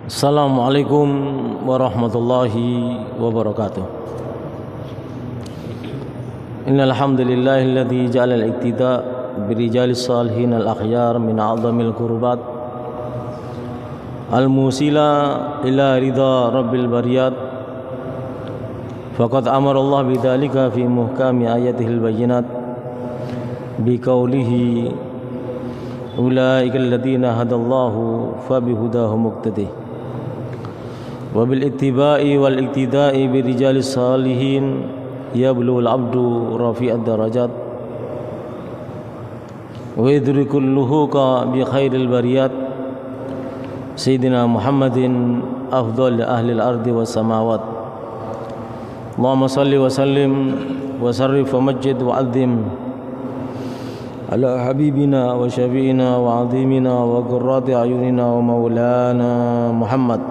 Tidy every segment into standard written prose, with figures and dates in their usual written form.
Assalamualaikum warahmatullahi wabarakatuh. Innal hamdalillahilladzi ja'ala al-iqtida' birijalis salihin al-akhyar min a'zamil qurbat al-musila ila ridha rabbil bariyat. Faqad amara Allah bidzalika fi muhkami ayatihil bayyinat biqaulihi ulaika alladziina hadallahu fabihudahu muqtadih. Wabil ittiba'i wal iktida'i birijalis salihin yablughul abdu rafi'ad darajat wa yudrikul luhuqa bi khairil bariyat sayyidina Muhammadin afdal ahli al-ardi was samawat. Allahumma salli wa sallim wa sarrif wa majjid wa azim ala habibina wa syafi'ina wa azimina wa qurrati ayunina wa maulana Muhammad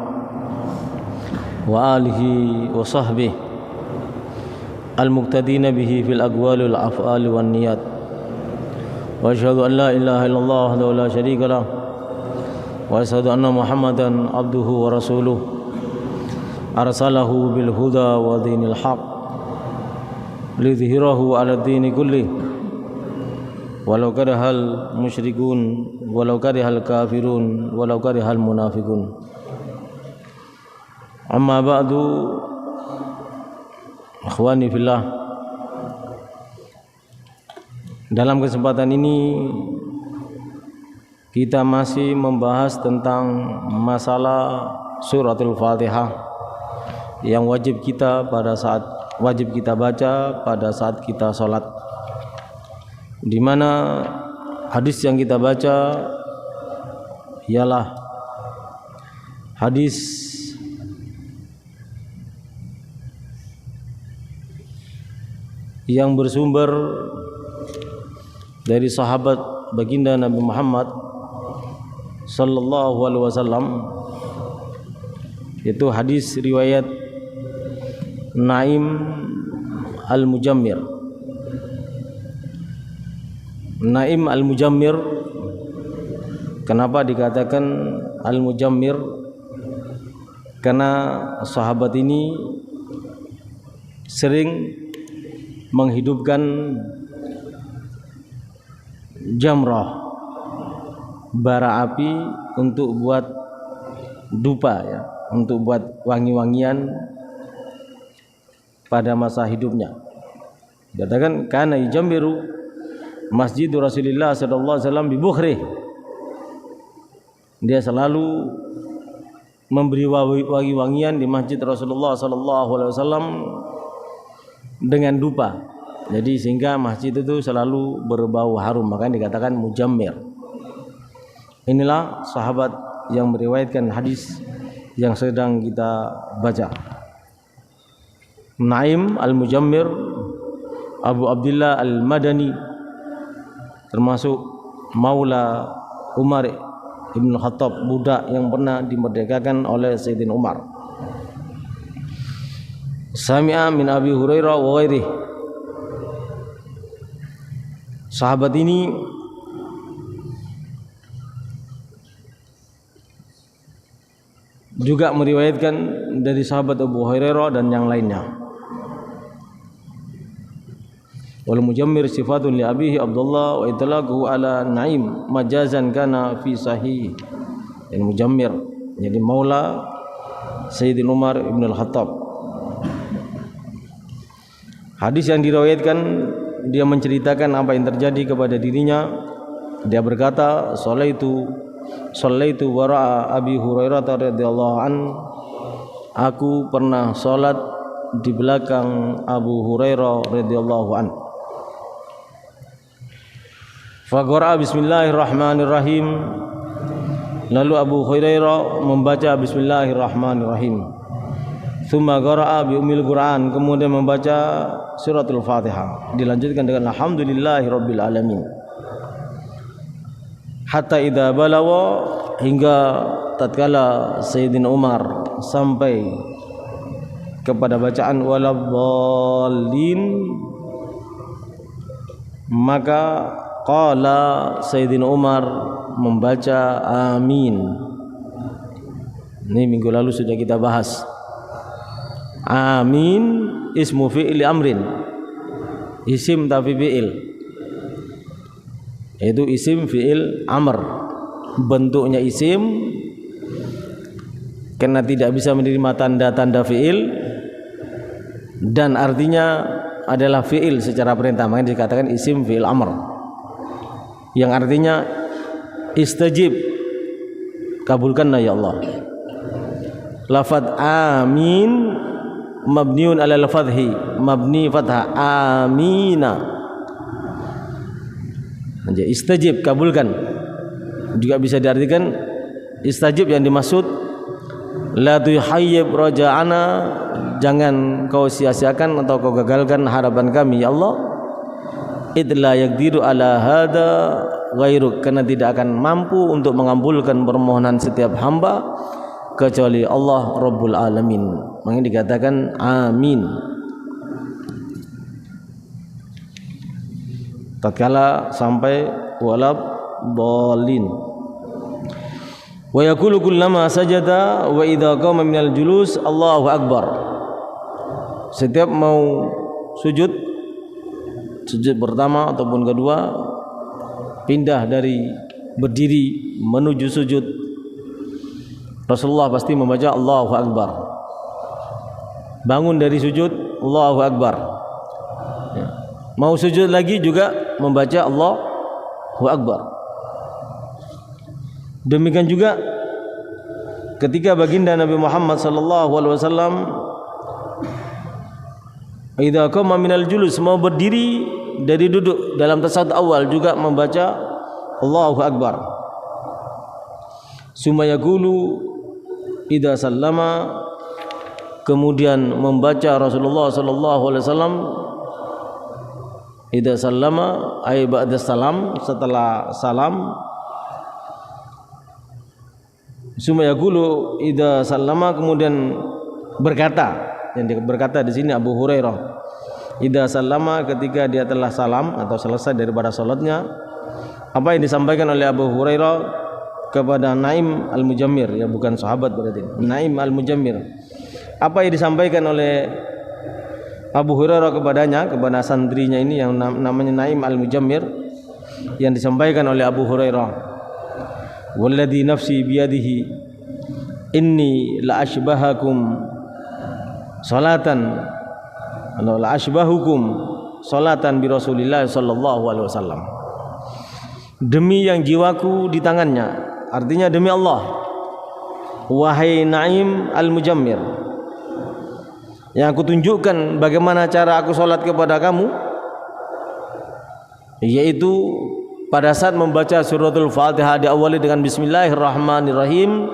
wa alihi wa sahbihi al-muqtadina bihi fil aqwali wal af'ali wan niyat. Wa asyhadu an la ilaha illallah wahdahu la syarika lah wa asyhadu anna Muhammadan abduhu wa rasuluh arsalahu bil huda wa dinil haq lidhhirahu ala dini kulli walau karihal musyrikun walau karihal kafirun walau karihal munafiqun. Amma ba'du, akhwani fillah. Dalam kesempatan ini kita masih membahas tentang masalah suratul Fatihah yang wajib kita baca pada saat kita sholat, di mana hadis yang kita baca ialah hadis yang bersumber dari sahabat baginda Nabi Muhammad sallallahu alaihi wasallam, yaitu hadis riwayat Naim Al-Mujammir. Naim Al-Mujammir, kenapa dikatakan Al-Mujammir? Karena sahabat ini sering menghidupkan jamrah, bara api untuk buat dupa, ya, untuk buat wangi-wangian pada masa hidupnya. Dikatakan kana yujammiru masjid Rasulullah sallallahu alaihi wasallam bi bukhrih. Dia selalu memberi wangi-wangian di masjid Rasulullah sallallahu alaihi wasallam dengan dupa. Jadi sehingga masjid itu selalu berbau harum, makanya dikatakan mujammir. Inilah sahabat yang meriwayatkan hadis yang sedang kita baca. Naim Al-Mujammir Abu Abdullah Al-Madani, termasuk maula Umar Ibn Khattab, budak yang pernah dimerdekakan oleh Sayyidina Umar. Sami'a min Abi Hurairah wa ghairihi. Sahabat ini juga meriwayatkan dari sahabat Abu Hurairah dan yang lainnya. Wal mujammir sifatun li abihi Abdullah wa itlaqu ala Naim majazan kana fi sahih. Yang mujammir jadi maula Sayyidina Umar Ibn Al-Khattab. Hadis yang diriwayatkan, dia menceritakan apa yang terjadi kepada dirinya. Dia berkata, Shallaitu wara'a Abi Hurairah radhiyallahu an. Aku pernah salat di belakang Abu Hurairah radhiyallahu an. Faqara'a bismillahirrahmanirrahim. Lalu Abu Hurairah membaca bismillahirrahmanirrahim. Tsumma qara'a bi ummil Qur'an, kemudian membaca suratul Fatihah. Dilanjutkan dengan alhamdulillahirabbil alamin. Hatta idza balawa, hingga tatkala Sayyidina Umar sampai kepada bacaan waladdallin, maka qala Sayyidina Umar membaca amin. Ini minggu lalu sudah kita bahas. Amin ismu fi'il amrin, isim tapi fi'il, yaitu isim fi'il amr, bentuknya isim karena tidak bisa menerima tanda-tanda fi'il, dan artinya adalah fi'il secara perintah, makanya dikatakan isim fi'il amr, yang artinya istajib, kabulkanlah ya Allah. Lafaz amin mabniun ala al-fathi, mabni fathah, amina. Jadi istajib, kabulkan. Juga bisa diartikan istajib yang dimaksud la tuhayyib raja'ana, jangan kau sia-siakan atau kau gagalkan harapan kami ya Allah. Idla yaqdiru ala hada ghairuk, karena tidak akan mampu untuk mengabulkan permohonan setiap hamba kecuali Allah Rabbul Alamin. Makanya dikatakan amin. Tatkala sampai walab dhalin. Wa yaqulu kullama sajada wa idza qama minal julus Allahu akbar. Setiap mau sujud pertama ataupun kedua, pindah dari berdiri menuju sujud, Rasulullah pasti membaca Allahu Akbar. Bangun dari sujud, Allahu Akbar. Ya. Mau sujud lagi juga membaca Allahu Akbar. Demikian juga ketika baginda Nabi Muhammad sallallahu alaihi wasallam idza qama minal julus, mau berdiri dari duduk dalam tasyahud awal juga membaca Allahu Akbar. Summa yaqulu idza sallama, kemudian membaca Rasulullah sallallahu alaihi wasallam idza sallama ay ba'da salam, setelah salam. Summa yaqulu idza sallama, kemudian berkata, yang berkata di sini Abu Hurairah, idza sallama, ketika dia telah salam atau selesai daripada salatnya. Apa yang disampaikan oleh Abu Hurairah kepada Naim Al-Mujammir, ya bukan sahabat berarti, Naim Al-Mujammir. Apa yang disampaikan oleh Abu Hurairah kepadanya, kepada santrinya ini yang namanya Naim Al-Mujammir, yang disampaikan oleh Abu Hurairah, walladzi nafsi biyadihi inni la ashbahakum salatan atau la ashbahukum salatan bi Rasulillah sallallahu alaihi wasallam. Demi yang jiwaku di tangannya, artinya demi Allah, wahai Naim Al-Mujammir, yang aku tunjukkan bagaimana cara aku sholat kepada kamu, yaitu pada saat membaca suratul Fatihah diawali dengan Bismillahirrahmanirrahim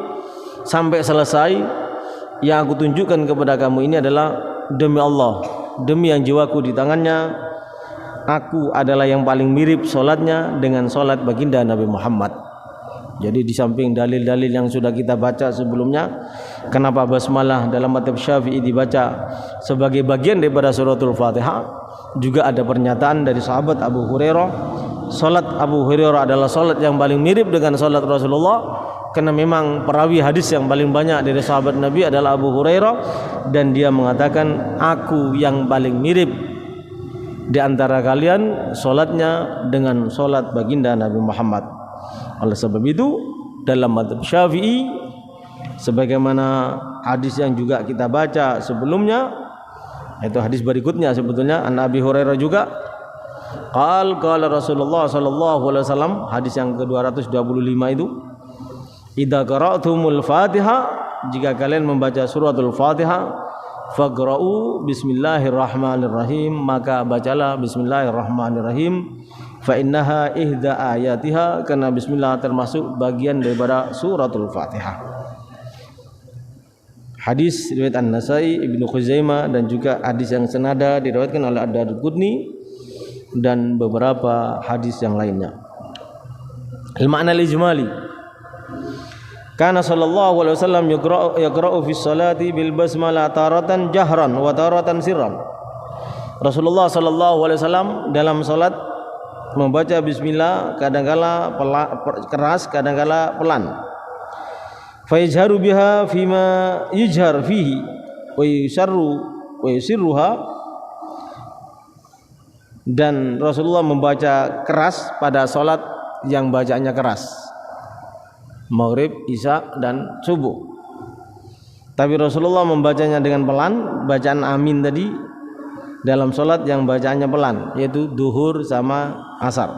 sampai selesai. Yang aku tunjukkan kepada kamu ini adalah demi Allah, demi yang jiwaku di tangannya, aku adalah yang paling mirip sholatnya dengan sholat baginda Nabi Muhammad. Jadi di samping dalil-dalil yang sudah kita baca sebelumnya, kenapa basmalah dalam mazhab Syafi'i dibaca sebagai bagian daripada suratul Fatihah, juga ada pernyataan dari sahabat Abu Hurairah, salat Abu Hurairah adalah salat yang paling mirip dengan salat Rasulullah, karena memang perawi hadis yang paling banyak dari sahabat Nabi adalah Abu Hurairah, dan dia mengatakan aku yang paling mirip di antara kalian salatnya dengan salat baginda Nabi Muhammad. Oleh sebab itu dalam mazhab Syafi'i, sebagaimana hadis yang juga kita baca sebelumnya, itu hadis berikutnya sebetulnya an Abi Hurairah juga, qala Rasulullah sallallahu alaihi wasallam, hadis yang ke-225 itu, idza qara'tumul Fatihah, jika kalian membaca suratul Fatihah, faqra'u bismillahirrahmanirrahim, maka bacalah bismillahirrahmanirrahim, fa innaha ihda ayatiha, karena bismillah termasuk bagian daripada suratul Fatihah. Hadis riwayat An-Nasai, Ibnu Khuzaimah, dan juga hadis yang senada diriwayatkan oleh Ad-Darqutni dan beberapa hadis yang lainnya. Al-ma'na al-ijmali, kana sallallahu alaihi wasallam yaqra'u fi sholati bil basmalah taratan jahran wa taratan sirran. Rasulullah sallallahu alaihi wasallam dalam salat membaca bismillah kadangkala keras, kadangkala pelan. fayajharu biha fima yujhar fihi wa yusirruha, dan Rasulullah membaca keras pada salat yang bacaannya keras, maghrib, isya dan subuh. Tapi Rasulullah membacanya dengan pelan, bacaan amin tadi dalam salat yang bacaannya pelan, yaitu duhur sama asar.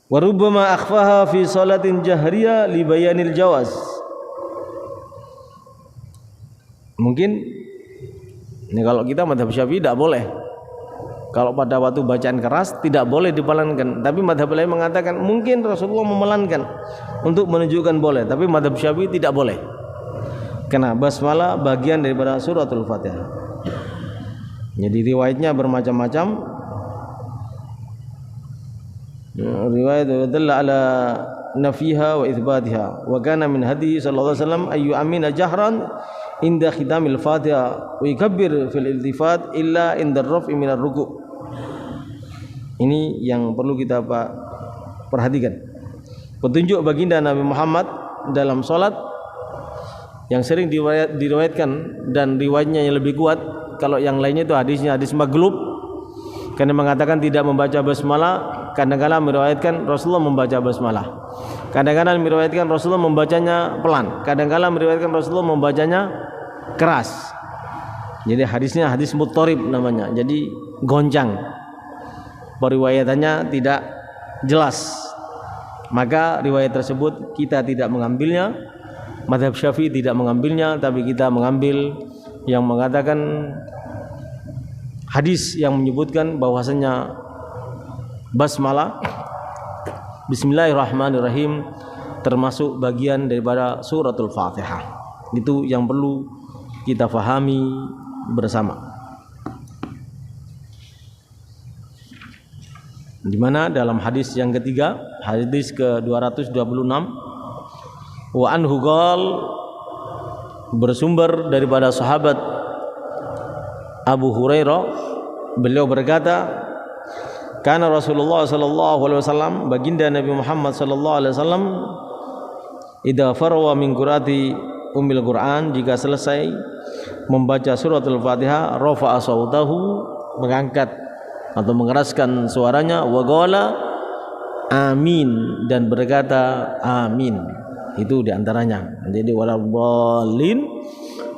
Wa rubbama akhfaha fi salatin jahriyah li bayanil jawaz. Mungkin ini kalau kita mazhab Syafi'i tidak boleh. Kalau pada waktu bacaan keras tidak boleh dipelankan. Tapi mazhab lain mengatakan mungkin Rasulullah memelankan untuk menunjukkan boleh. Tapi mazhab Syafi'i tidak boleh. Karena basmalah bagian daripada suratul Fatihah. Jadi riwayatnya bermacam-macam. Riwayat dalla ala nafiha wa itsbatiha. Wa kana min hadi sallallahu alaihi wasallam ayu amina jahran inda khidamil Fatihah wa yukabbir fil iltifat illa inda raf'i minar ruku'. Ini yang perlu kita perhatikan. Petunjuk baginda Nabi Muhammad dalam salat yang sering diriwayatkan dan riwayatnya yang lebih kuat. Kalau yang lainnya itu hadisnya hadis maglub, karena mengatakan tidak membaca basmalah. Kadang-kadang meriwayatkan Rasulullah membaca basmalah, kadang-kadang meriwayatkan Rasulullah membacanya pelan, kadang-kadang meriwayatkan Rasulullah membacanya keras. Jadi hadisnya hadis muttarib namanya, jadi goncang, periwayatannya tidak jelas. Maka riwayat tersebut kita tidak mengambilnya, mazhab Syafi'i tidak mengambilnya, tapi kita mengambil yang mengatakan hadis yang menyebutkan bahwasanya basmalah Bismillahirrahmanirrahim termasuk bagian daripada suratul Fatihah. Itu yang perlu kita fahami bersama. Di mana dalam hadis yang ketiga, hadis ke-226, wa anhu qal, bersumber daripada sahabat Abu Hurairah, beliau berkata, karena Rasulullah sallallahu alaihi wasallam, baginda Nabi Muhammad sallallahu alaihi wasallam, idza farwa min qiraati ummil Quran, jika selesai membaca suratul Fatihah, rafa'a sautahu, mengangkat atau mengeraskan suaranya, wa qala amin, dan berkata amin. Itu diantaranya. Jadi waladdallin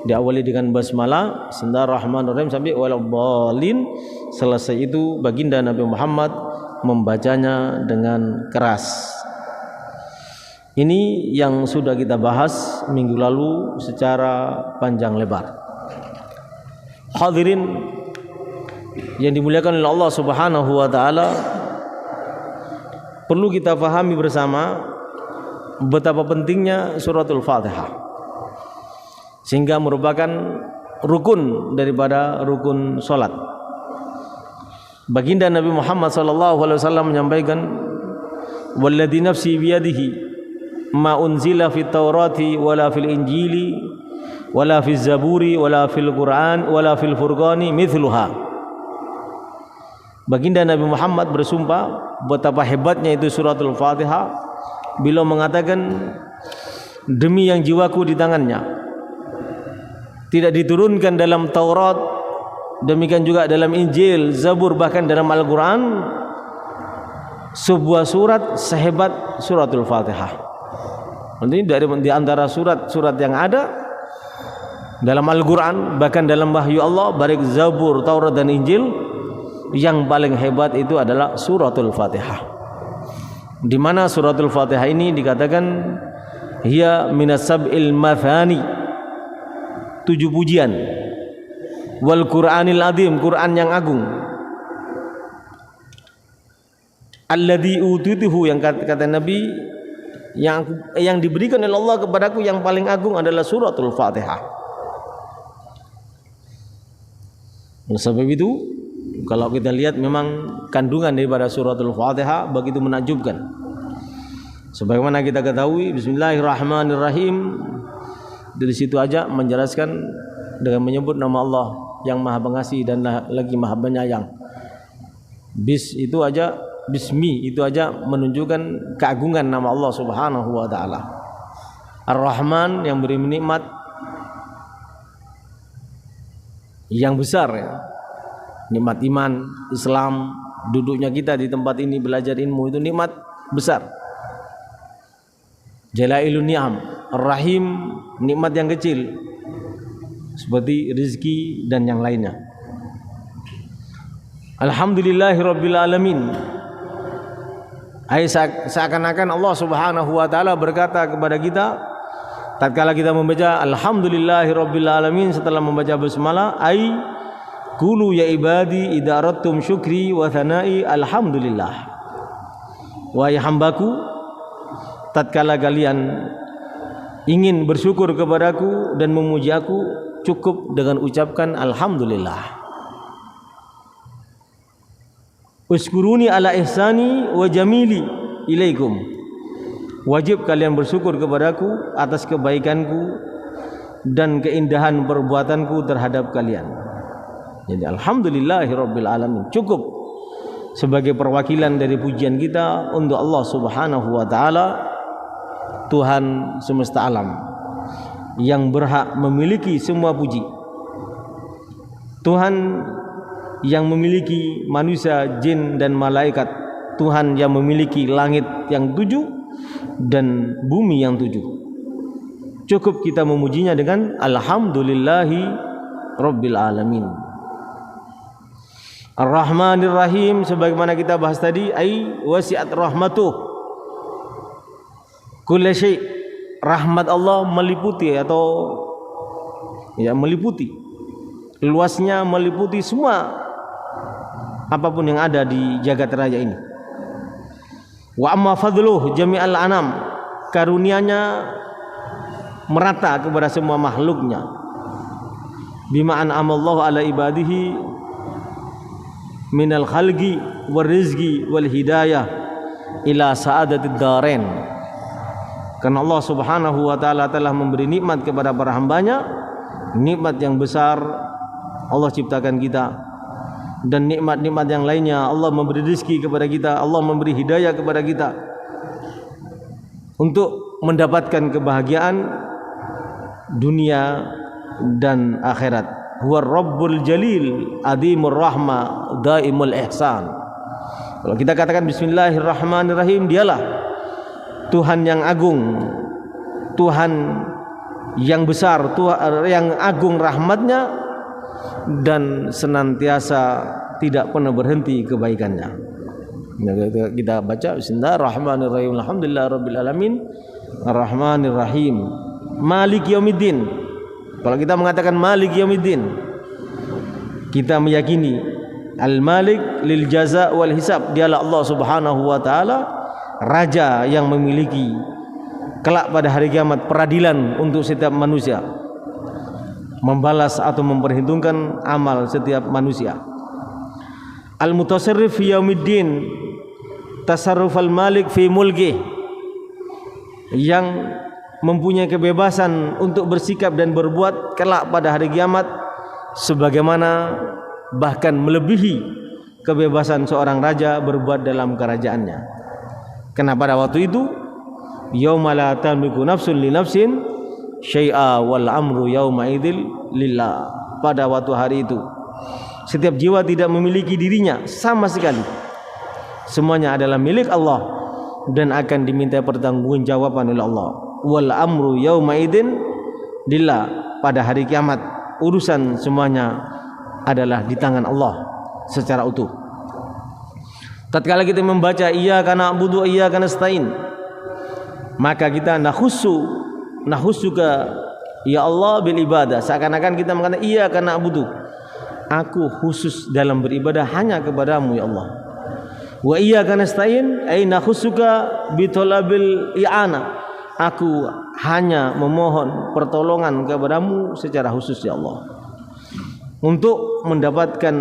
diawali dengan basmalah, Bismillahirrahmanirrahim sampai waladdallin. Selesai itu baginda Nabi Muhammad membacanya dengan keras. Ini yang sudah kita bahas minggu lalu secara panjang lebar. Hadirin yang dimuliakan oleh Allah Subhanahu wa taala, perlu kita pahami bersama betapa pentingnya suratul Fatihah, sehingga merupakan rukun daripada rukun salat. Baginda Nabi Muhammad sallallahu alaihi wasallam menyampaikan, walladzi nafsi biyadihi ma unzila fit taurati wala fil injili wala fiz zaburi wala fil Qur'an wala fil furqani mithluha. Baginda Nabi Muhammad bersumpah betapa hebatnya itu suratul Fatihah. Beliau mengatakan, demi yang jiwaku di tangannya, tidak diturunkan dalam Taurat, demikian juga dalam Injil, Zabur, bahkan dalam Al-Quran sebuah surat sehebat suratul Fatihah. Ini di antara surat-surat yang ada dalam Al-Quran, bahkan dalam wahyu Allah, baik Zabur, Taurat dan Injil, yang paling hebat itu adalah suratul Fatihah. Di mana suratul Fatihah ini dikatakan hiya minas sab'il mathani, 7 pujian, wal Qur'anil azim, Quran yang agung, alladzi utituhu, yang kata Nabi, yang diberikan oleh Allah kepadaku yang paling agung adalah suratul Fatihah. Sebab itu kalau kita lihat memang kandungan daripada suratul Fatihah begitu menakjubkan. Sebagaimana kita ketahui, Bismillahirrahmanirrahim, dari situ aja menjelaskan dengan menyebut nama Allah yang Maha Pengasih dan lagi Maha Penyayang. Bismi itu aja menunjukkan keagungan nama Allah Subhanahu wa taala. Ar-Rahman yang beri nikmat yang besar ya. Nikmat iman, Islam, duduknya kita di tempat ini belajar ilmu itu nikmat besar. Jalailun ni'am. Ar-Rahim nikmat yang kecil seperti rezeki dan yang lainnya. Alhamdulillahirabbil alamin. Seakan-akan Allah Subhanahu wa taala berkata kepada kita tatkala kita membaca alhamdulillahirabbil alamin setelah membaca basmalah, ai qulu ya ibadi idza aradtum syukri wa thanai alhamdulillah. Wahai hambaku, tatkala kalian ingin bersyukur kepadaku dan memuji aku, cukup dengan ucapkan alhamdulillah. Uskuruni ala ihsani wa jamili ilaikum. Wajib kalian bersyukur kepadaku atas kebaikanku dan keindahan perbuatanku terhadap kalian. Jadi alhamdulillahirabbil alamin cukup sebagai perwakilan dari pujian kita untuk Allah Subhanahu wa taala, Tuhan semesta alam yang berhak memiliki semua puji. Tuhan yang memiliki manusia, jin dan malaikat. Tuhan yang memiliki langit yang 7 dan bumi yang 7. Cukup kita memujinya dengan alhamdulillahi rabbil alamin. Ar-Rahmanir Rahim sebagaimana kita bahas tadi, ai wasi'at rahmatuh kulli syai'. Rahmat Allah meliputi atau ya meliputi, luasnya meliputi semua apapun yang ada di jagat raya ini. Wa amma fadluh jami'al anam, karunianya merata kepada semua makhluknya. Bima an'amallahu ala ibadihi minal khalqi war rizqi wal hidayah ila sa'adatid darain. Karena Allah Subhanahu wa taala telah memberi nikmat kepada para hambanya, nikmat yang besar Allah ciptakan kita. Dan nikmat-nikmat yang lainnya Allah memberi rezeki kepada kita, Allah memberi hidayah kepada kita untuk mendapatkan kebahagiaan dunia dan akhirat. Huwa Rabbul Jalil Adimur Rahma Daimul Ihsan. Kalau kita katakan bismillahirrahmanirrahim, dialah Tuhan yang agung, Tuhan yang besar, Tuhan yang agung rahmatnya dan senantiasa tidak pernah berhenti kebaikannya. Kita baca bismillahirrahmanirrahim, alhamdulillahirabbil alamin, arrahmanirrahim, malik yaumiddin. Kalau kita mengatakan malik yaumiddin, kita meyakini al-malik lil jaza wal hisab. Dialah Allah Subhanahu wa taala, raja yang memiliki kelak pada hari kiamat peradilan untuk setiap manusia, membalas atau memperhitungkan amal setiap manusia. Al-mutasarrif fi yaumiddin, tasarrufal malik fi mulki, yang mempunyai kebebasan untuk bersikap dan berbuat kelak pada hari kiamat sebagaimana bahkan melebihi kebebasan seorang raja berbuat dalam kerajaannya. Karena pada waktu itu yauma la tamliku nafsun li nafsin syai'a wal amru yauma idzil lillah. Pada waktu hari itu setiap jiwa tidak memiliki dirinya sama sekali, semuanya adalah milik Allah dan akan diminta pertanggungjawaban oleh Allah. Wal amru yauma idzin lillah. Pada hari kiamat urusan semuanya adalah di tangan Allah secara utuh. Tatkala kita membaca iyyaka na'budu wa iyyaka nasta'in, maka kita nahussuka ya Allah bil ibadah, seakan-akan kita mengatakan iyyaka na'budu, aku khusus dalam beribadah hanya kepadamu ya Allah. Wa iyyaka nasta'in ay nahussuka bi talabil i'ana, aku hanya memohon pertolongan kepadamu secara khusus ya Allah, untuk mendapatkan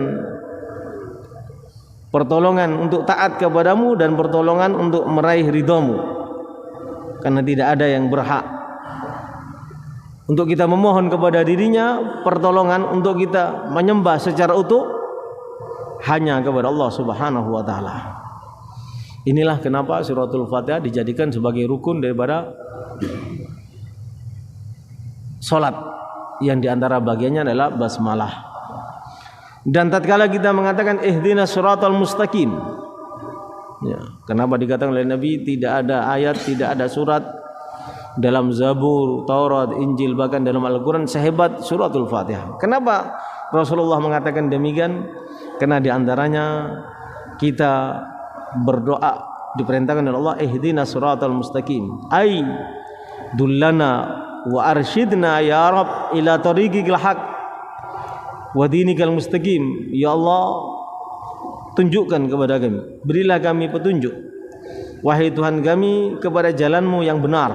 pertolongan untuk taat kepadamu dan pertolongan untuk meraih ridhamu. Karena tidak ada yang berhak untuk kita memohon kepada dirinya pertolongan untuk kita menyembah secara utuh hanya kepada Allah Subhanahu wa taala. Inilah kenapa suratul Fatihah dijadikan sebagai rukun daripada salat yang diantara bagiannya adalah basmalah. Dan tatkala kita mengatakan ihdinas siratal mustaqim, ya, kenapa dikatakan oleh Nabi tidak ada ayat, tidak ada surat dalam Zabur, Taurat, Injil, bahkan dalam Al-Quran sehebat suratul Fatihah. Kenapa Rasulullah mengatakan demikian? Karena diantaranya kita berdoa diperintahkan oleh Allah ihdinas siratal mustaqim, ai dullana wa arsyidna ya Rabb ila tariqil haq wa dinikal mustaqim. Ya Allah, tunjukkan kepada kami, berilah kami petunjuk, wahai Tuhan kami, kepada jalanmu yang benar,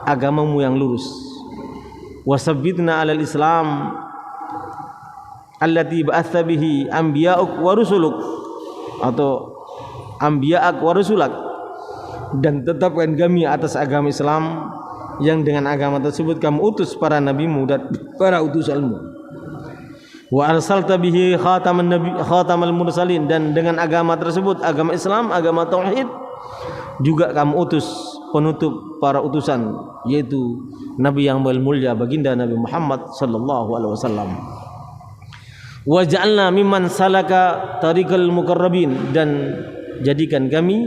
agamamu yang lurus. Wasabbitna alal Islam allati ba'atha bihi anbiya'uk wa rusuluk, atau anbiya'ak wa rusulak, dan tetapkan kami atas agama Islam yang dengan agama tersebut kamu utus para nabimu dan para utusanmu. Wa arsalta bihi khatamal mursalin, dan dengan agama tersebut, agama Islam, agama tauhid, juga kamu utus penutup para utusan, yaitu nabi yang mulia baginda Nabi Muhammad sallallahu alaihi wasallam. Wa ja'alna mimman salaka tariqal muqarrabin, dan jadikan kami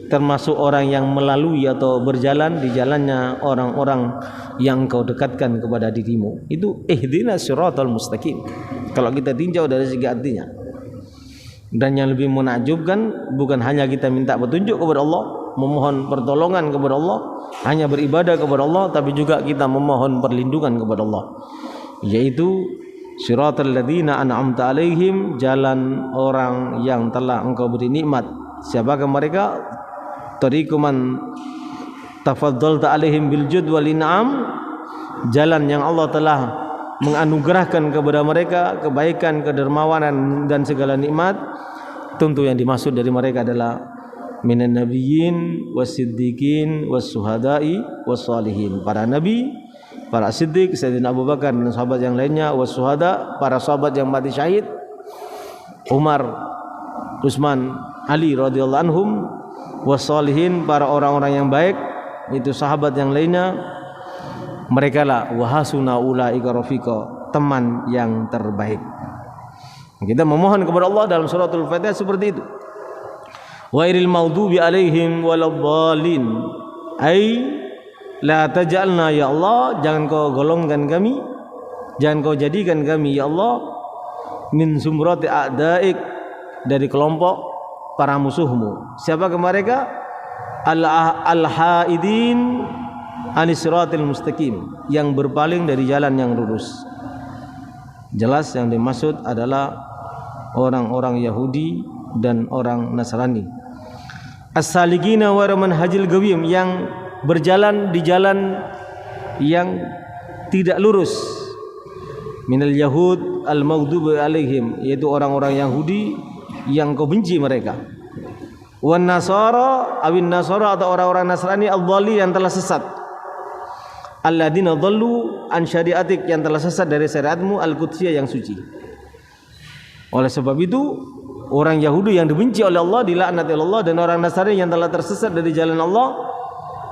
termasuk orang yang melalui atau berjalan di jalannya orang-orang yang Engkau dekatkan kepada dirimu. Itu ihdinas siratal mustaqim kalau kita tinjau dari segi artinya. Dan yang lebih menakjubkan, bukan hanya kita minta petunjuk kepada Allah, memohon pertolongan kepada Allah, hanya beribadah kepada Allah, tapi juga kita memohon perlindungan kepada Allah, yaitu siratal ladzina an'amta alaihim, jalan orang yang telah Engkau beri nikmat. Siapakah mereka? Tariqu man tafaddalta alaihim bil jud wal in'am, jalan yang Allah telah menganugerahkan kepada mereka kebaikan, kedermawanan dan segala nikmat. Tentu yang dimaksud dari mereka adalah minan nabiyyin wasiddiqin wassuhada'i wassalihin, para nabi, para siddiq, Sayyidina Abu Bakar dan sahabat yang lainnya, wassuhada, para sahabat yang mati syahid, Umar, Utsman, Ali radhiyallahu anhum, wassalihin, para orang-orang yang baik, itu sahabat yang lainnya. Mereka lah wahasuna ulaika rafiqa, teman yang terbaik. Kita memohon kepada Allah dalam suratul Fatihah seperti itu. Wairil maghdubi alaihim waladhdallin, ai la taj'alna ya Allah, jangan kau golongkan kami, jangan kau jadikan kami ya Allah min zumrati a'daik, dari kelompok para musuhmu. Siapakah mereka? Al-haidin anis siratil mustaqim, yang berpaling dari jalan yang lurus. Jelas yang dimaksud adalah orang-orang Yahudi dan orang Nasrani. As-salikina wa manhajil gawim, yang berjalan di jalan yang tidak lurus. Minal yahud al-maghdubi alaihim, yaitu orang-orang Yahudi yang kau benci mereka. Wan nasara awin nasara, atau orang-orang Nasrani al-dhalli, yang telah sesat. Alladzina dhallu an syariatik, yang telah sesat dari syariatmu al-qudsiyah yang suci. Oleh sebab itu orang Yahudi yang dibenci oleh Allah, dilaknat oleh Allah, dan orang Nasrani yang telah tersesat dari jalan Allah,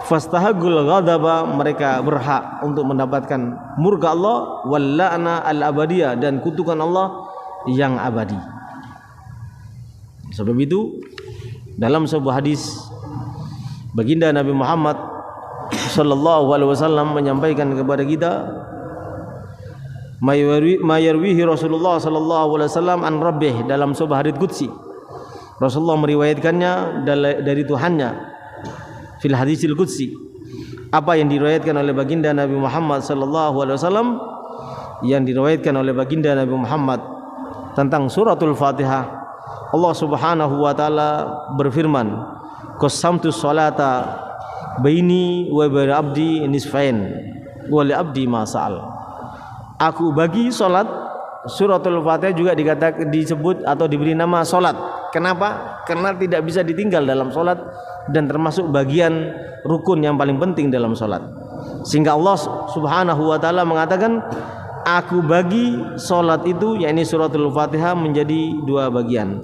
fastahagul ghadaba, mereka berhak untuk mendapatkan murka Allah, wal la'na al-abadiyah, dan kutukan Allah yang abadi. Sebab itu dalam sebuah hadis, baginda Nabi Muhammad sallallahu alaihi wasallam menyampaikan kepada kita, mayarwihi Rasulullah sallallahu alaihi wasallam an rabbih, dalam sebuah hadits qudsi Rasulullah meriwayatkannya dari Tuhannya, fil hadisil qudsi, apa yang diriwayatkan oleh baginda Nabi Muhammad sallallahu alaihi wasallam, yang diriwayatkan oleh baginda Nabi Muhammad tentang suratul Fatihah. Allah Subhanahu wa taala berfirman, qasamtu sholata baini wa baina abdi nisfain wa li abdi ma sa'al. Aku bagi salat, suratul Fatihah juga disebut atau diberi nama salat. Kenapa? Karena tidak bisa ditinggal dalam salat dan termasuk bagian rukun yang paling penting dalam salat. Sehingga Allah Subhanahu wa taala mengatakan, aku bagi salat itu, yakni suratul Fatihah, menjadi dua bagian.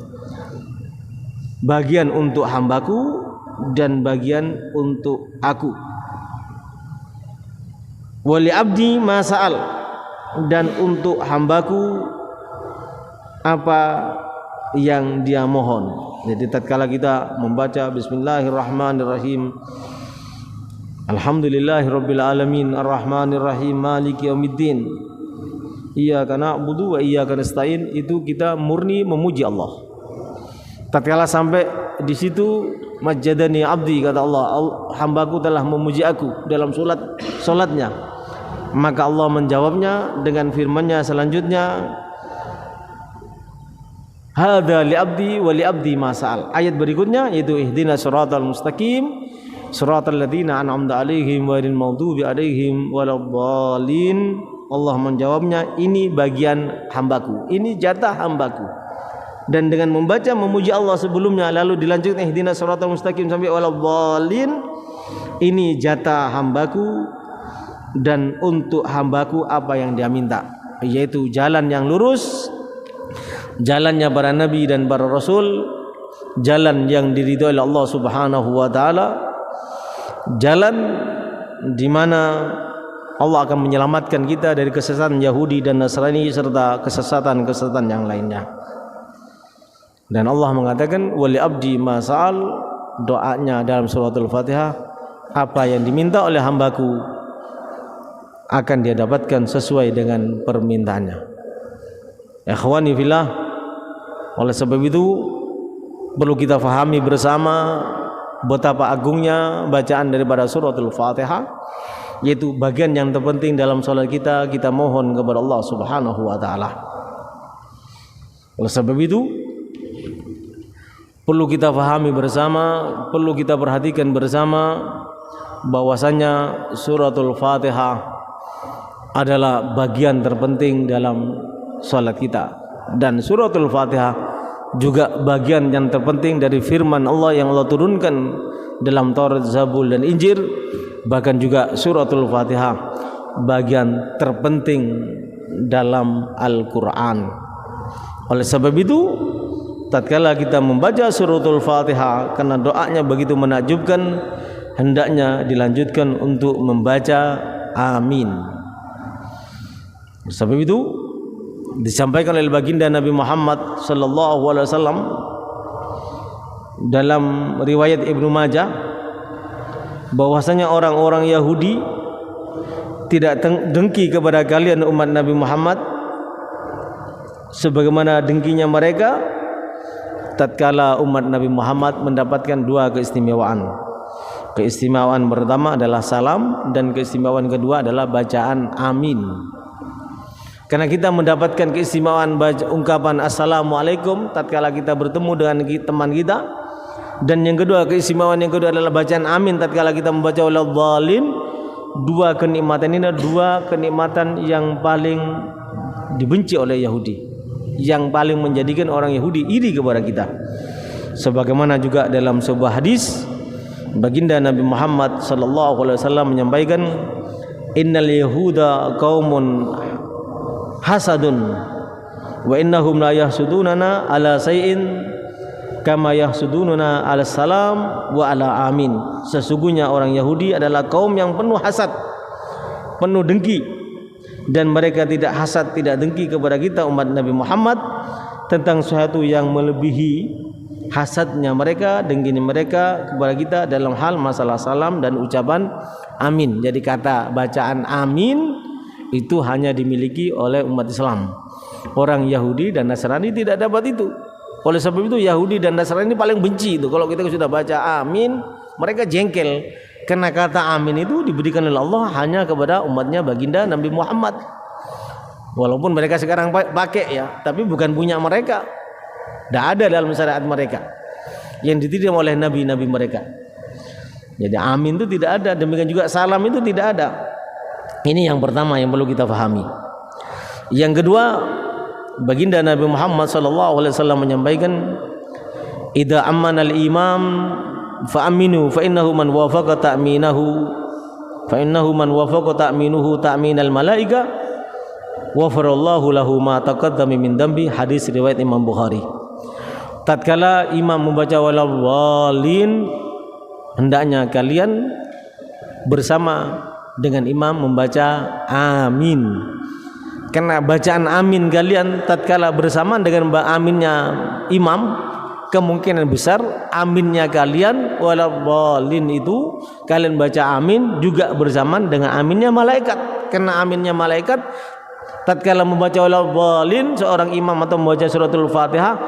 Bagian untuk hambaku dan bagian untuk aku. Wali abdi ma sa'al, dan untuk hambaku apa yang dia mohon. Jadi tatkala kita membaca bismillahirrahmanirrahim, alhamdulillahirabbil alamin arrahmanir rahim maliki yaumiddin iyyaka na'budu wa iyyaka nasta'in, itu kita murni memuji Allah. Tatkala sampai di situ majjadani abdi, kata Allah, hambaku telah memuji aku dalam salatnya, maka Allah menjawabnya dengan firman-Nya selanjutnya, hadza li abdi wa li abdi ma sa'al. Ayat berikutnya yaitu ihdinas siratal mustaqim siratal ladzina an'amta 'alaihim ghairil maghdubi 'alaihim waladdallin. Allah menjawabnya, ini bagian hambaku, ini jatah hambaku. Dan dengan membaca memuji Allah sebelumnya lalu dilanjutkan ihdinas siratal mustaqim sampai waladdallin, ini jatah hambaku dan untuk hambaku apa yang dia minta, yaitu jalan yang lurus, jalannya para nabi dan para rasul, jalan yang diridhoi oleh Allah Subhanahu wa taala, jalan di mana Allah akan menyelamatkan kita dari kesesatan Yahudi dan Nasrani serta kesesatan-kesesatan yang lainnya. Dan Allah mengatakan wali abdi ma sa'al, doanya dalam suratul Fatihah, apa yang diminta oleh hambaku akan dia dapatkan sesuai dengan permintaannya. Ikhwani fillah, oleh sebab itu perlu kita fahami bersama betapa agungnya bacaan daripada suratul Fatihah, yaitu bagian yang terpenting dalam salat kita. Kita mohon kepada Allah Subhanahu wa taala. Oleh sebab itu perlu kita fahami bersama, perlu kita perhatikan bersama bahwasanya suratul Fatihah adalah bagian terpenting dalam salat kita, dan suratul Fatihah juga bagian yang terpenting dari firman Allah yang Allah turunkan dalam Taurat, Zabur dan Injil. Bahkan juga suratul Fatihah bagian terpenting dalam Al-Quran. Oleh sebab itu tatkala kita membaca suratul Fatihah, karena doanya begitu menakjubkan, hendaknya dilanjutkan untuk membaca amin. Sebab itu disampaikan oleh baginda Nabi Muhammad sallallahu alaihi wasallam dalam riwayat Ibnu Majah bahwasanya orang-orang Yahudi tidak dengki kepada kalian umat Nabi Muhammad sebagaimana dengkinya mereka tatkala umat Nabi Muhammad mendapatkan dua keistimewaan. Keistimewaan pertama adalah salam, dan keistimewaan kedua adalah bacaan amin. Karena kita mendapatkan keistimewaan ungkapan assalamualaikum tatkala kita bertemu dengan teman kita, dan yang kedua, keistimewaan yang kedua adalah bacaan amin tatkala kita membaca waladdallin. Dua kenikmatan ini adalah dua kenikmatan yang paling dibenci oleh Yahudi, yang paling menjadikan orang Yahudi iri kepada kita. Sebagaimana juga dalam sebuah hadis baginda Nabi Muhammad sallallahu alaihi wasallam menyampaikan, innal yahuda qaumun hasadun wa innahum la yahsudunana ala say'in kama yahsudununa ala salam wa ala amin. Sesungguhnya orang Yahudi adalah kaum yang penuh hasad, penuh dengki, dan mereka tidak hasad, tidak dengki kepada kita umat Nabi Muhammad tentang sesuatu yang melebihi hasadnya mereka, dengkinya mereka kepada kita dalam hal masalah salam dan ucapan amin. Jadi kata bacaan amin itu hanya dimiliki oleh umat Islam. Orang Yahudi dan Nasrani tidak dapat itu. Oleh sebab itu Yahudi dan Nasrani paling benci itu kalau kita sudah baca amin, mereka jengkel. Karena kata amin itu diberikan oleh Allah hanya kepada umatnya baginda Nabi Muhammad. Walaupun mereka sekarang pakai ya, tapi bukan punya mereka. Tidak ada dalam syariat mereka yang diterima oleh nabi-nabi mereka. Jadi amin itu tidak ada. Demikian juga salam itu tidak ada. Ini yang pertama yang perlu kita pahami. Yang kedua, baginda Nabi Muhammad sallallahu alaihi wasallam menyampaikan, idza amana al-imam fa aminu fa innahu man wafaqa ta'minuhu ta'minal malaika wafarallahu lahu ma taqaddama min dambi. Hadis riwayat Imam Bukhari. Tatkala imam membaca waladdallin, hendaknya kalian bersama dengan imam membaca amin. Karena bacaan amin kalian tatkala bersamaan dengan aminnya imam, kemungkinan besar aminnya kalian waladhdallin itu kalian baca amin juga bersamaan dengan aminnya malaikat. Karena aminnya malaikat tatkala membaca waladhdallin seorang imam atau membaca suratul Fatihah,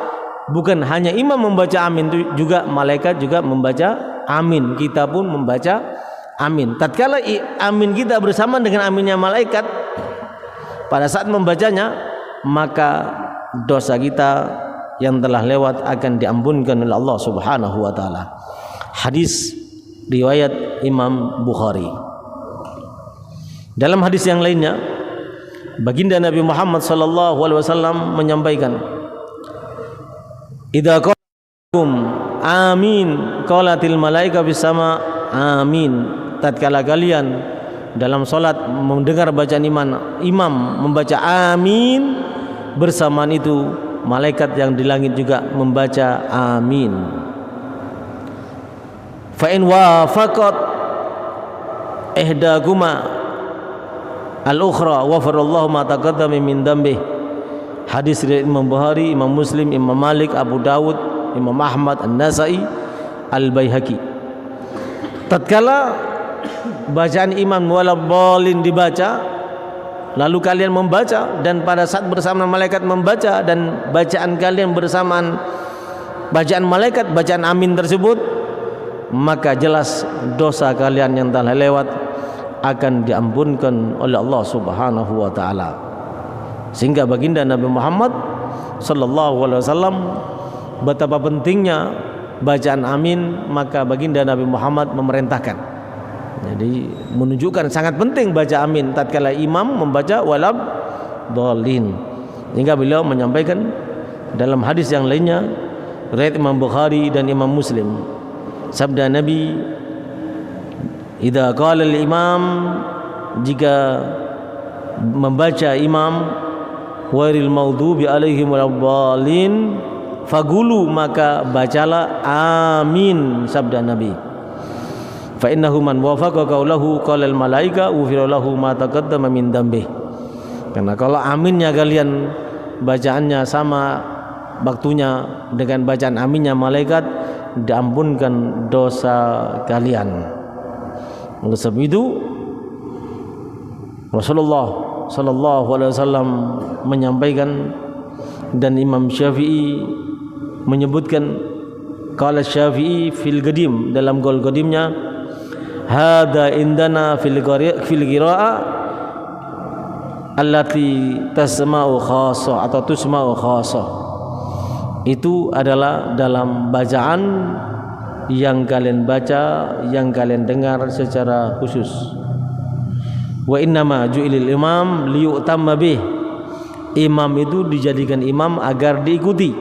bukan hanya imam membaca amin, itu juga malaikat juga membaca amin, kita pun membaca amin. Tatkala amin kita bersamaan dengan aminnya malaikat, pada saat membacanya maka dosa kita yang telah lewat akan diampunkan oleh Allah Subhanahu wa taala. Hadis riwayat Imam Bukhari. Dalam hadis yang lainnya, baginda Nabi Muhammad sallallahu alaihi wasallam menyampaikan, "Idza qalatum amin qalatil malaika fis sama amin." Tatkala kalian dalam salat mendengar bacaan imam membaca amin, bersamaan itu malaikat yang di langit juga membaca amin. Fa in wafaqat ihdakuma al-ukhra wafarallahu ma taqaddama min dhanbi. Hadis riwayat Imam Bukhari, Imam Muslim, Imam Malik, Abu Dawud, Imam Ahmad, An-Nasai, Al-Baihaqi. Tatkala bacaan imam waladhdallin dibaca, lalu kalian membaca, dan pada saat bersamaan malaikat membaca dan bacaan kalian bersamaan bacaan malaikat, bacaan amin tersebut, maka jelas dosa kalian yang telah lewat akan diampunkan oleh Allah Subhanahu wa taala. Sehingga baginda Nabi Muhammad sallallahu alaihi wasallam betapa pentingnya bacaan amin, maka baginda Nabi Muhammad memerintahkan. Jadi menunjukkan sangat penting baca amin tatkala imam membaca waladhdallin. Hingga beliau menyampaikan dalam hadis yang lainnya riwayat Imam Bukhari dan Imam Muslim, sabda Nabi, "Idza qala al-imam," jika membaca imam, "Ghairil maghdubi alaihim waladhdallin," fagulu, maka bacalah amin, sabda Nabi. Fa innahu man wafaqa qaulahu qalal malaika ufira lahu ma taqaddama min dhanbi. Karena kalau aminnya kalian bacaannya sama waktunya dengan bacaan aminnya malaikat, diampunkan dosa kalian. Oleh sebab itu Rasulullah sallallahu alaihi wasallam menyampaikan, dan Imam Syafi'i menyebutkan, qala Syafi'i fil qadim, dalam qaul qadimnya, hada indana fil qira'ah allati tasma'u khassa atau tusma'u khassa. Itu adalah dalam bacaan yang kalian baca, yang kalian dengar secara khusus. Wa innama ju'ilil imam liyu'tamma bih. Imam itu dijadikan imam agar diikuti.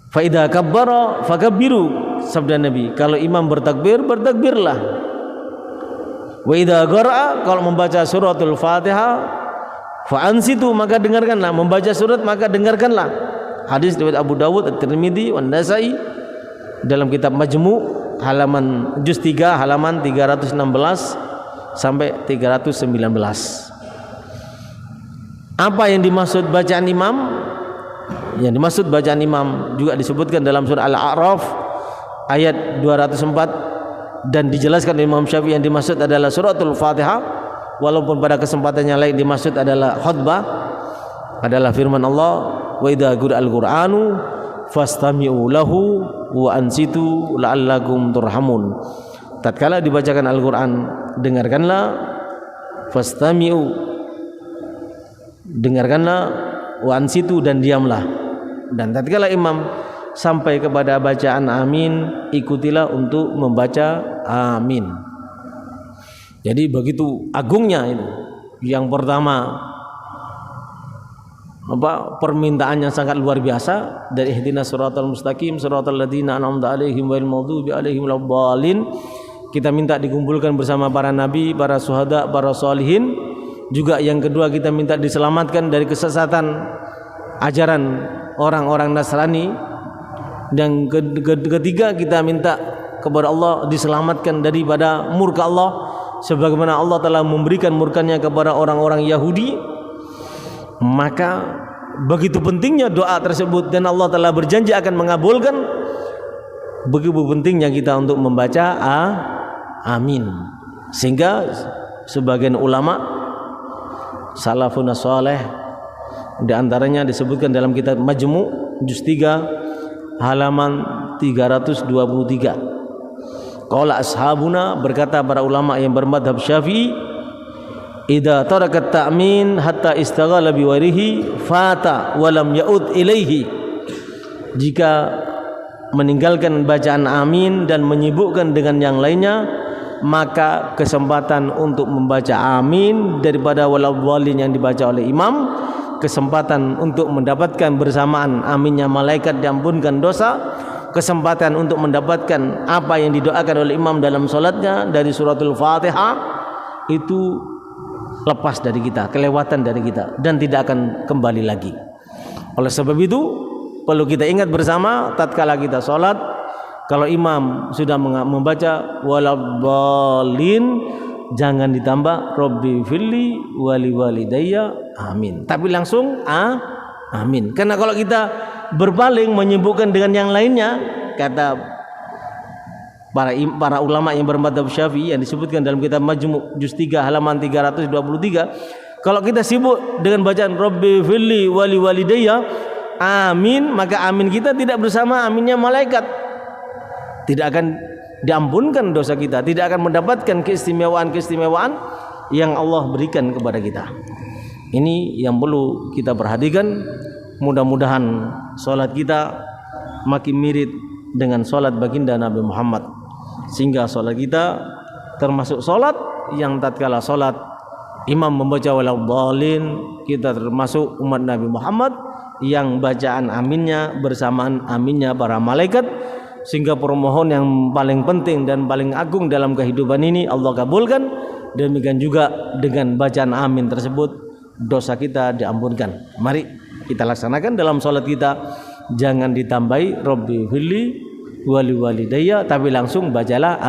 Fa idza kabbara fakabbiru, sabda Nabi, kalau imam bertakbir, bertakbirlah. Wa idza qara'a, kalau membaca suratul Fatihah, fa ansitu, maka dengarkanlah. Membaca surat maka dengarkanlah. Hadis riwayat Abu Dawud, At-Tirmidzi, Wan Nasai dalam kitab Majmu' halaman juz 3 halaman 316 sampai 319. Apa yang dimaksud bacaan imam? Yang dimaksud bacaan imam juga disebutkan dalam surah Al-A'raf ayat 204, dan dijelaskan oleh Imam Syafi'i yang dimaksud adalah suratul Fatihah, walaupun pada kesempatan yang lain dimaksud adalah khutbah, adalah firman Allah, wa idza quri'al Qur'anu fastami'u lahu wa ansitu la'allakum turhamun. Tatkala dibacakan Al-Qur'an, dengarkanlah, fastami'u, dengarkanlah, wa ansitu, dan diamlah. Dan tatkala imam sampai kepada bacaan amin, ikutilah untuk membaca amin. Jadi begitu agungnya itu. Yang pertama, permintaannya sangat luar biasa, dari ihdinas siratal mustaqim siratal ladzina an'amta 'alaihim ghairil maghdubi 'alaihim waladdallin. Kita minta dikumpulkan bersama para nabi, para syuhada, para sholihin. Juga yang kedua, kita minta diselamatkan dari kesesatan ajaran orang-orang Nasrani. Dan ketiga, kita minta kepada Allah, diselamatkan daripada murka Allah, sebagaimana Allah telah memberikan murkanya kepada orang-orang Yahudi. Maka begitu pentingnya doa tersebut dan Allah telah berjanji akan mengabulkan. Begitu pentingnya kita untuk membaca amin. Sehingga sebagian ulama salafun saleh, di antaranya disebutkan dalam kitab Majmu' juz 3 halaman 323. Qala ashabuna, berkata para ulama yang bermadhab Syafi'i, idza tarakat ta'min hatta istaghala biwarihi fata wa lam ya'ud ilaihi. Jika meninggalkan bacaan amin dan menyibukkan dengan yang lainnya, maka kesempatan untuk membaca amin daripada waladhdallin yang dibaca oleh imam, kesempatan untuk mendapatkan bersamaan aminnya malaikat diampunkan dosa, kesempatan untuk mendapatkan apa yang didoakan oleh imam dalam salatnya dari suratul Fatihah, itu lepas dari kita, kelewatan dari kita dan tidak akan kembali lagi. Oleh sebab itu perlu kita ingat bersama tatkala kita salat, kalau imam sudah membaca waladhdallin, jangan ditambah Rabbi firli wali walidayya amin, tapi langsung amin. Karena kalau kita berpaling menyibukkan dengan yang lainnya, kata para ulama yang bermadhab Syafi'i yang disebutkan dalam kitab Majmu' juz 3 halaman 323, kalau kita sibuk dengan bacaan Rabbi firli wali walidayya amin, maka amin kita tidak bersama aminnya malaikat, tidak akan diampunkan dosa kita, tidak akan mendapatkan keistimewaan-keistimewaan yang Allah berikan kepada kita. Ini yang perlu kita perhatikan. Mudah-mudahan salat kita makin mirip dengan salat baginda Nabi Muhammad, sehingga salat kita termasuk salat yang tatkala salat imam membaca waladhdallin, kita termasuk umat Nabi Muhammad yang bacaan aminnya bersamaan aminnya para malaikat, sehingga permohon yang paling penting dan paling agung dalam kehidupan ini Allah kabulkan. Demikian juga dengan bacaan amin tersebut dosa kita diampunkan. Mari kita laksanakan dalam salat kita, jangan ditambahi Rabbi firli wali walidayya, tapi langsung bacalah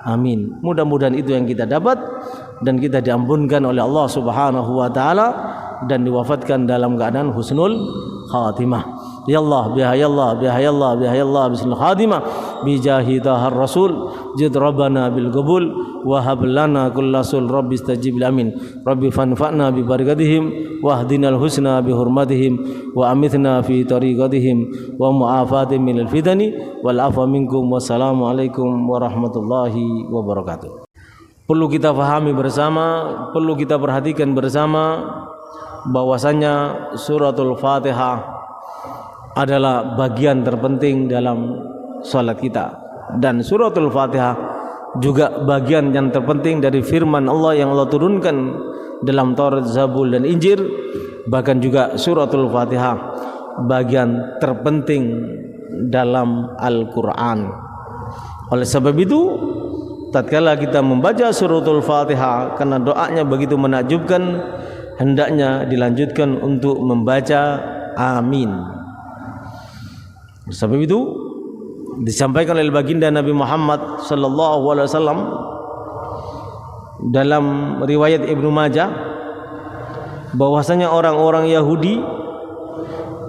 amin. Mudah-mudahan itu yang kita dapat dan kita diampunkan oleh Allah Subhanahu wa taala dan diwafatkan dalam keadaan husnul khatimah. Ya Allah, ya Allah, ya Allah, ya Allah, bismil khatimah bi jahi tahar rasul jid rabbana bil qabul wa hab lana kullasul rabbi istajib amin. Rabbi fanfa'na bi barakatihim wahdinal husna bi hurmatihim wa amithna fi tariqatihim wa mu'afatihim minal fitani wal afa minkum. Wassalamu alaikum warahmatullahi wabarakatuh. Perlu kita fahami bersama, perlu kita perhatikan bersama bahwasanya suratul Fatihah adalah bagian terpenting dalam salat kita, dan suratul Fatihah juga bagian yang terpenting dari firman Allah yang Allah turunkan dalam Taurat, Zabur dan Injil. Bahkan juga suratul Fatihah bagian terpenting dalam Al-Quran. Oleh sebab itu tatkala kita membaca suratul Fatihah, karena doanya begitu menakjubkan, hendaknya dilanjutkan untuk membaca amin. Sebab itu disampaikan oleh baginda Nabi Muhammad sallallahu alaihi wasallam dalam riwayat Ibnu Majah bahwasanya orang-orang Yahudi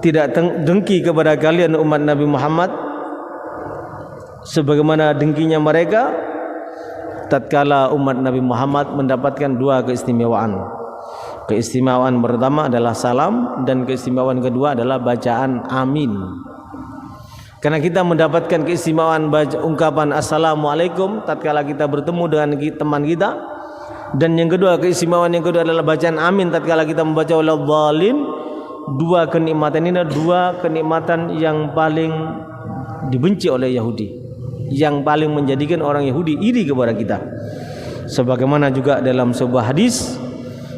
tidak dengki kepada kalian umat Nabi Muhammad sebagaimana dengkinya mereka tatkala umat Nabi Muhammad mendapatkan dua keistimewaan. Keistimewaan pertama adalah salam, dan keistimewaan kedua adalah bacaan amin. Karena kita mendapatkan keistimewaan ungkapan assalamualaikum tatkala kita bertemu dengan teman kita, dan yang kedua, keistimewaan yang kedua adalah bacaan amin tatkala kita membaca waladhdallin. Dua kenikmatan ini adalah dua kenikmatan yang paling dibenci oleh Yahudi, yang paling menjadikan orang Yahudi iri kepada kita. Sebagaimana juga dalam sebuah hadis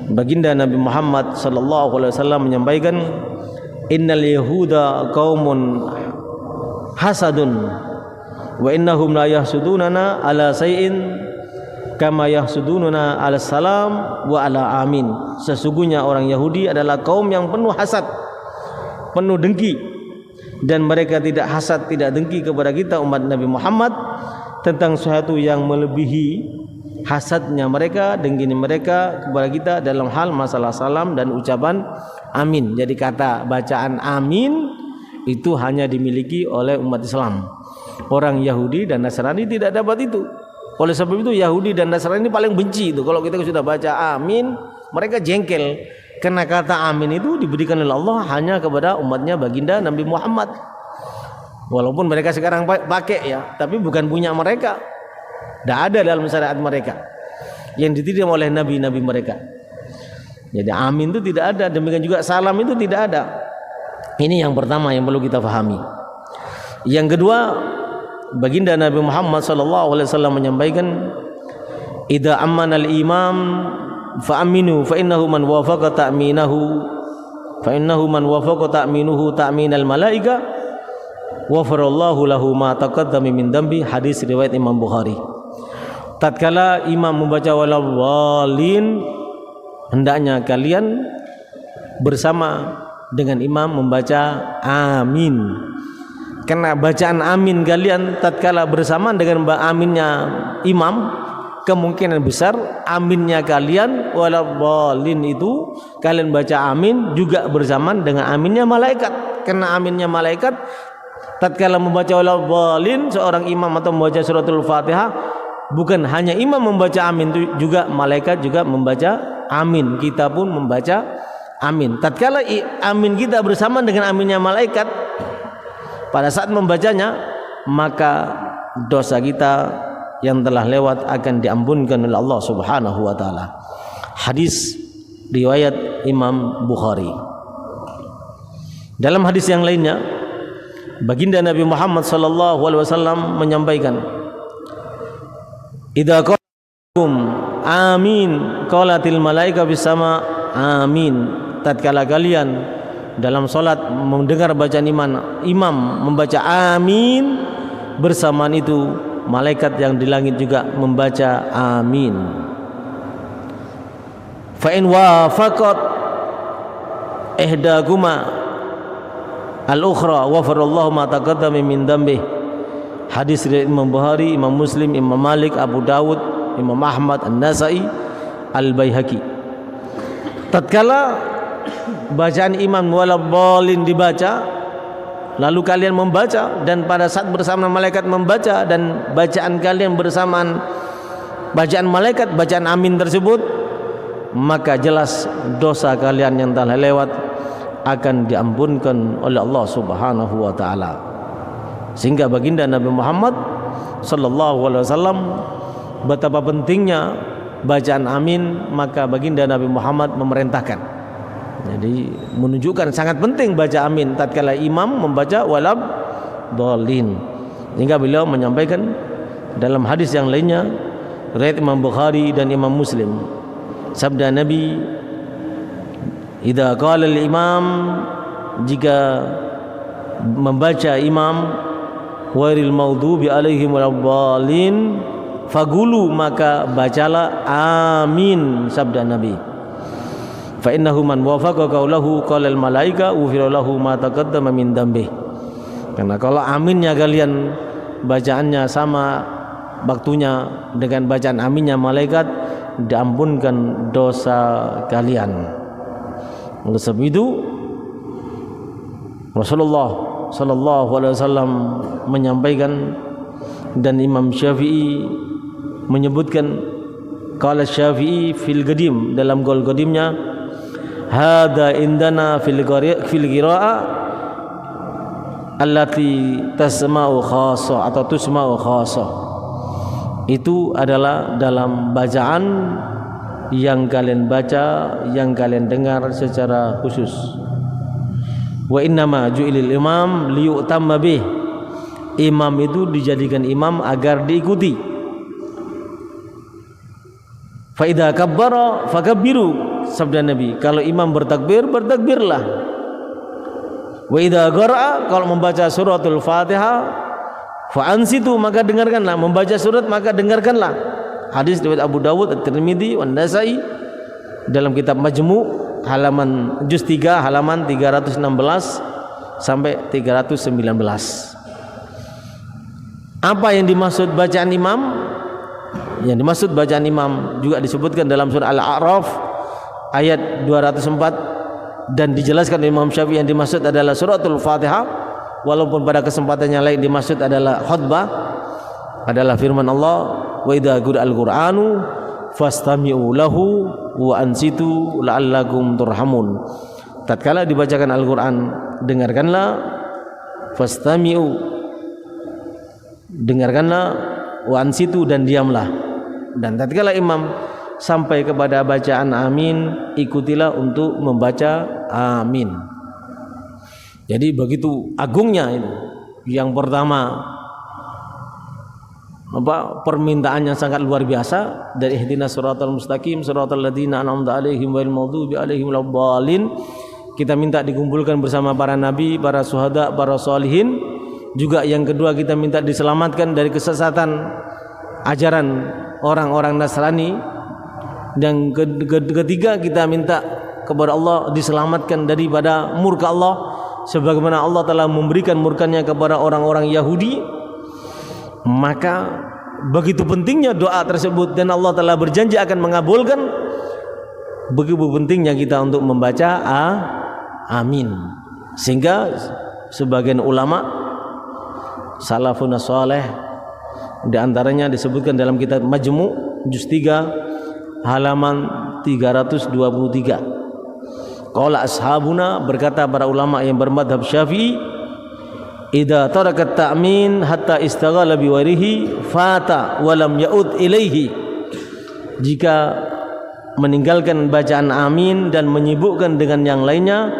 baginda Nabi Muhammad sallallahu alaihi wasallam menyampaikan, innal yahuda qaumun hasadun wa innahum la yahsudunana ala say'in kama yahsudununa ala salam wa ala amin. Sesungguhnya orang Yahudi adalah kaum yang penuh hasad, penuh dengki, dan mereka tidak hasad, tidak dengki kepada kita umat Nabi Muhammad tentang sesuatu yang melebihi hasadnya mereka, dengki mereka kepada kita dalam hal masalah salam dan ucapan amin. Jadi kata bacaan amin itu hanya dimiliki oleh umat Islam. Orang Yahudi dan Nasrani tidak dapat itu. Oleh sebab itu Yahudi dan Nasrani paling benci itu kalau kita sudah baca amin, mereka jengkel karena kata amin itu diberikan oleh Allah hanya kepada umatnya baginda Nabi Muhammad. Walaupun mereka sekarang pakai ya, tapi bukan punya mereka. Tidak ada dalam syariat mereka yang diterima oleh nabi-nabi mereka. Jadi amin itu tidak ada, demikian juga salam itu tidak ada. Ini yang pertama yang perlu kita pahami. Yang kedua, baginda Nabi Muhammad SAW menyampaikan, idza amana al-imam fa aminu fa innahu man wafaqa ta'minuhu ta'minal malaika wafarallahu lahu ma taqaddama min dambi. Hadis riwayat Imam Bukhari. Tatkala imam membaca walawalin, hendaknya kalian bersama dengan imam membaca amin. Karena bacaan amin kalian tatkala bersamaan dengan aminnya imam, kemungkinan besar aminnya kalian walawalin itu kalian baca amin juga bersamaan dengan aminnya malaikat. Karena aminnya malaikat tatkala membaca walawalin, seorang imam atau membaca suratul Fatihah, bukan hanya imam membaca amin, juga malaikat juga membaca amin, kita pun membaca amin. Tatkala amin kita bersama dengan aminnya malaikat pada saat membacanya, maka dosa kita yang telah lewat akan diampunkan oleh Allah Subhanahu wa taala. Hadis riwayat Imam Bukhari. Dalam hadis yang lainnya, baginda Nabi Muhammad sallallahu alaihi wasallam menyampaikan, idza qalatum amin qalatil malaika bis sama amin. Tatkala kalian dalam salat mendengar bacaan imam membaca amin, bersamaan itu malaikat yang di langit juga membaca amin. Fa in wafaqat ihdakuma al-ukhra wafarallahu ma taqaddama min dhanbi. Hadis riwayat Imam Bukhari, Imam Muslim, Imam Malik, Abu Dawud, Imam Ahmad, An-Nasai, Al-Baihaqi. Tatkala bacaan imam walabbalin dibaca, lalu kalian membaca, dan pada saat bersama malaikat membaca dan bacaan kalian bersamaan bacaan malaikat, bacaan amin tersebut, maka jelas dosa kalian yang telah lewat akan diampunkan oleh Allah Subhanahu wa taala. Sehingga baginda Nabi Muhammad sallallahu alaihi wasallam betapa pentingnya bacaan amin, maka baginda Nabi Muhammad memerintahkan. Jadi menunjukkan sangat penting baca amin tatkala imam membaca walab dhalin. Sehingga beliau menyampaikan dalam hadis yang lainnya riwayat Imam Bukhari dan Imam Muslim, sabda Nabi, idza qala al-imam, jika membaca imam ghairil maghdubi alaihim waladdallin fagulu, maka bacalah amin, sabda Nabi. Fa innahu man wafaqa qaulahu qala al malaika ufira lahu ma taqaddama min dambi. Karena kalau aminnya kalian bacaannya sama waktunya dengan bacaan aminnya malaikat, diampunkan dosa kalian. Oleh sebab itu Rasulullah sallallahu alaihi wasallam menyampaikan, dan Imam Syafi'i menyebutkan, qala Syafi'i fil qadim, dalam qaul qadimnya, hada indana fil qira'ah allati tasma'u khassah atau tusma'u khassah. Itu adalah dalam bacaan yang kalian baca, yang kalian dengar secara khusus. Wa innama ju'ilil imam liyu'tamma bih. Imam itu dijadikan imam agar diikuti. Fa idza kabbara fakabbiru, sabda Nabi, kalau imam bertakbir, bertakbirlah. Wa idza qara'a, kalau membaca suratul Fatihah, fa ansitu, maka dengarkanlah. Membaca surat maka dengarkanlah. Hadis riwayat Abu Dawud, At-Tirmidzi, Wan Nasai dalam kitab Majmu' halaman juz 3 halaman 316 sampai 319. Apa yang dimaksud bacaan imam? Yang dimaksud bacaan imam juga disebutkan dalam surah Al-A'raf ayat 204 dan dijelaskan oleh Imam Syafi'i yang dimaksud adalah suratul Fatihah, walaupun pada kesempatan yang lain dimaksud adalah khutbah, adalah firman Allah, wa idza quri'al Qur'anu fastami'u lahu wa ansitu la'allakum turhamun. Tatkala dibacakan Al-Qur'an, dengarkanlah, fastami'u, dengarkanlah, wa ansitu, dan diamlah. Dan tatkala imam sampai kepada bacaan amin, ikutilah untuk membaca amin. Jadi begitu agungnya itu. Yang pertama, permintaan yang sangat luar biasa dari ihdinas siratal mustaqim siratal ladzina an'amta 'alaihim ghairil maghdubi 'alaihim waladdallin. Kita minta dikumpulkan bersama para nabi, para syuhada, para sholihin. Juga yang kedua, kita minta diselamatkan dari kesesatan ajaran orang-orang Nasrani. Dan ketiga, kita minta kepada Allah diselamatkan daripada murka Allah, sebagaimana Allah telah memberikan murkanya kepada orang-orang Yahudi. Maka begitu pentingnya doa tersebut, dan Allah telah berjanji akan mengabulkan. Begitu pentingnya kita untuk membaca amin. Sehingga sebagian ulama salafun saleh, di antaranya disebutkan dalam kitab Majmu' juz 3 halaman 323. Qala ashabuna, berkata para ulama yang bermadhab Syafi'i, idza taraka ta'min hatta istaghala biwarihi fata wa lam ya'ud ilaihi. Jika meninggalkan bacaan amin dan menyibukkan dengan yang lainnya,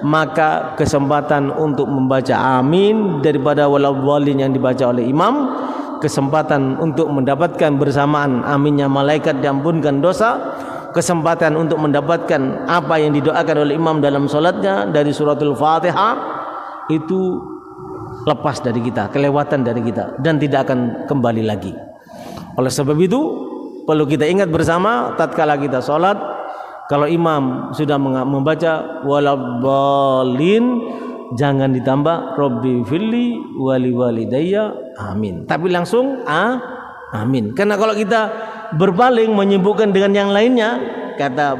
maka kesempatan untuk membaca amin daripada waladhdallin yang dibaca oleh imam, kesempatan untuk mendapatkan bersamaan aminnya malaikat diampunkan dosa, kesempatan untuk mendapatkan apa yang didoakan oleh imam dalam salatnya dari suratul Fatihah, itu lepas dari kita, kelewatan dari kita, dan tidak akan kembali lagi. Oleh sebab itu perlu kita ingat bersama tatkala kita salat, kalau imam sudah membaca waladhdallin, jangan ditambah Rabbi firli wali walidayya amin, tapi langsung amin. Karena kalau kita berpaling menyibukkan dengan yang lainnya, kata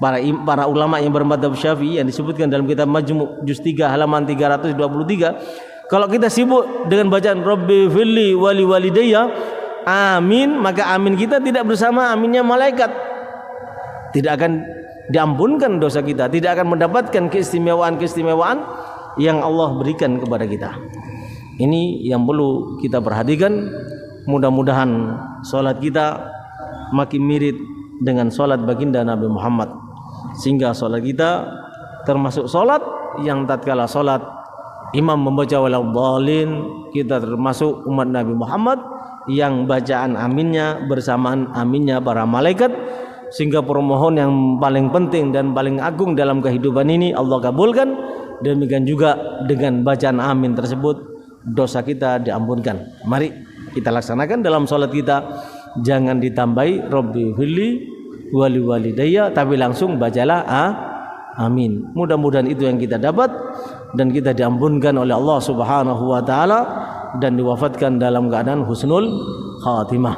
para ulama yang bermadzhab Syafi'i yang disebutkan dalam kitab Majmu' juz 3 halaman 323, kalau kita sibuk dengan bacaan Rabbi firli wali walidayya amin, maka amin kita tidak bersama aminnya malaikat, tidak akan diampunkan dosa kita, tidak akan mendapatkan keistimewaan-keistimewaan yang Allah berikan kepada kita. Ini yang perlu kita perhatikan. Mudah-mudahan salat kita makin mirip dengan salat baginda Nabi Muhammad, sehingga salat kita termasuk salat yang tatkala salat imam membaca waladhdallin, kita termasuk umat Nabi Muhammad yang bacaan aminnya bersamaan aminnya para malaikat. Sehingga permohon yang paling penting dan paling agung dalam kehidupan ini Allah kabulkan. Demikian juga dengan bacaan amin tersebut dosa kita diampunkan. Mari kita laksanakan dalam salat kita. Jangan ditambahi Rabbi firli wali walidayya, tapi langsung bacalah amin. Mudah-mudahan itu yang kita dapat, dan kita diampunkan oleh Allah Subhanahu wa taala, dan diwafatkan dalam keadaan husnul khatimah.